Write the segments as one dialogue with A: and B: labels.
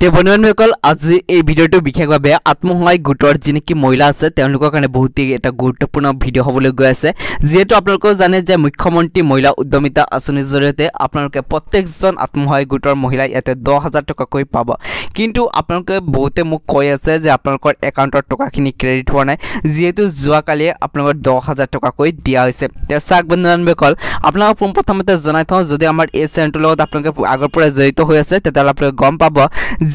A: তে বন্ধুসকল আজি এই ভিডিওটো বিশেষভাৱে আত্মসহায়ক গোটৰ যিনেকি মহিলা আছে তেওঁলোকৰ কাৰণে বহুত এটা গুৰুত্বপূৰ্ণ ভিডিও হ'বলৈ গৈ আছে যেহেতু আপোনালোকে জানে যে মুখ্যমন্ত্ৰী মহিলা উদ্যমিতা আঁচনিৰ জৰিয়তে আপোনালোকে প্ৰত্যেকজন আত্মসহায়ক গোটৰ মহিলা ইয়াতে 10000 টকাকৈ পাব কিন্তু আপোনালোকে বহুতে মোক কৈ আছে যে আপোনালোকৰ একাউণ্টৰ টকাখিনি ক্ৰেডিট হোৱা নাই যেহেতু যোৱাকালি আপোনালোকৰ 10000 টকাকৈ দিয়া হৈছে তে চাক বন্ধুসকল আপোনালোক প্ৰথমতে জনাই থওঁ যদি আমাৰ এই চেনেলটোৰ লগত আপোনালোকে আগৰ পৰা জড়িত হৈ আছে তেতিয়াহ'লে আপোনালোকে গম পাব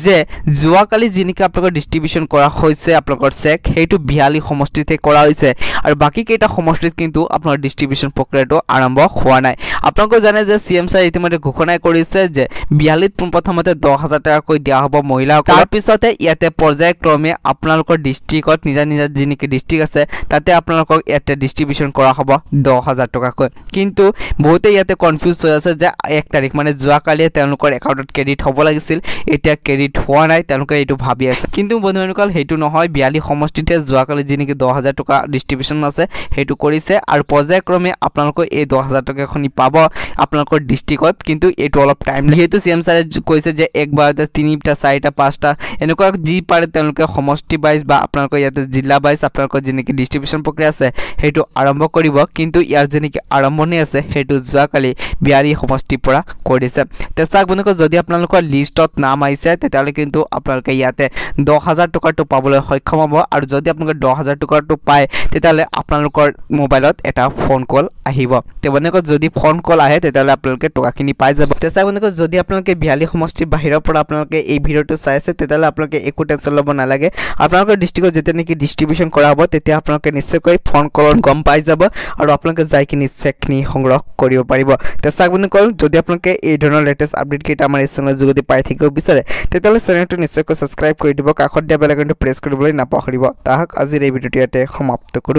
A: যে যোৱাকালি যিনিকা আপোনালোকৰ ডিস্ট্ৰিবিউশন কৰা হৈছে আপোনালোকৰ চেক হেতু 42 সমষ্টিতে কৰা হৈছে আৰু বাকি কেইটা সমষ্টিত কিন্তু আপোনাৰ ডিস্ট্ৰিবিউশন প্ৰক্ৰিয়াটো আৰম্ভ হোৱা নাই আপোনালোকে জানে যে সিএম ছাৰ ইতিমধ্যে ঘোষণা কৰিছে যে 42 প্ৰথমতে 10000 টাকা কৈ দিয়া হ'ব মহিলাক তাৰ পিছতে ইয়াতে পৰ্যায়ক্ৰমে আপোনালোকৰ ডিস্ট্ৰিক্টত নিজা নিজা যিনিকি ডিস্ট্ৰিক্ট আছে তাতে আপোনালোকক ইয়াতে ডিস্ট্ৰিবিউশন কৰা হ'ব 10000 টকা কৈ কিন্তু বহুতে ইয়াতে কনফিউজ হৈ আছে যে 1 তাৰিখ মানে যোৱাকালি তেওঁলোকৰ একাউণ্টত ক্ৰেডিট হ'ব লাগিছিল এটা ক্ৰেডিট হোৱা নাই তেওঁলোকে এটো ভাবি আছে কিন্তু বন্ধুসকল হেতু নহয় 42 সমষ্টিতে যোৱাকালি যিনিকি 10000 টকা ডিস্ট্ৰিবিউশন আছে হেতু কৰিছে আৰু পৰ্যায়ক্ৰমে আপোনালোকক এই 10000 টকা খনি পাব আপোনালোকৰ ডিস্ট্ৰিক্টত কিন্তু এটো অলপ টাইম হেতু সিএম ছাৰে কৈছে যে একবাৰতে 3টা 4টা 5টা এনেকুৱা যি পাৰে তেওঁলোকে সমষ্টি বাইজ বা আপোনালোকৰ ইয়াতে জিলা বাইজ আপোনালোকৰ যিনিকি ডিস্ট্ৰিবিউশন প্ৰক্ৰিয়া আছে হেতু আৰম্ভ কৰিব কিন্তু ইয়াৰ যিনিকি আৰম্ভণি আছে হেতু যোৱাকালি 42 সমষ্টিৰ পৰা কৰিছে তে চাক বন্ধুসকল যদি আপোনালোকৰ লিষ্টত নাম আইছে তেতিয়ালে কিন্তু আপোনালোকে ইয়াতে 10000 টকাটো পাবলৈ সক্ষম হ'ব আৰু যদি আপোনালোকে 10000 টকাটো পায় তেতিয়ালে আপোনালোকৰ মোবাইলত এটা ফোন কল আহিব তে বন্ধুসকল যদি ফোন কল আহে তেতিয়ালে আপোনালোকে টকাখিনি পাই যাব তে চাক বন্ধুসকল যদি আপোনালোকে 42 সমষ্টিৰ বাহিৰৰ পৰা আপোনালোকে এই ভিডিওটো চাইছে তেতিয়ালে আপোনালোকে একো টেনচন ল'ব নালাগে আপোনালোকৰ ডিস্ট্ৰিক্টত যেতিয়া নেকি ডিস্ট্ৰিবিউশন কৰা হ'ব তেতিয়া আপোনালোকে নিশ্চয়কৈ ফোন কলত গম পাই যাব আৰু আপোনালোকে যাইকিনি চেকনি সংগ্ৰহ কৰিব পাৰিব তে চাক বন্ধুসকল যদি আপোনালোকে এই ধৰণৰ লেটেষ্ট আপডেট কেইটা আমাৰ এই চেনেলৰ যোগেদি পাই থাকিব বিচাৰে তেতিয়ালে চেনেলটো নিশ্চয়কৈ সাবস্ক্ৰাইব কৰি দিব কাষত দিয়া বেল আইকনটো প্ৰেছ কৰিবলৈ নাপাহৰিব তাহক আজিৰ এই ভিডিওটো ইয়াতে সমাপ্ত কৰো।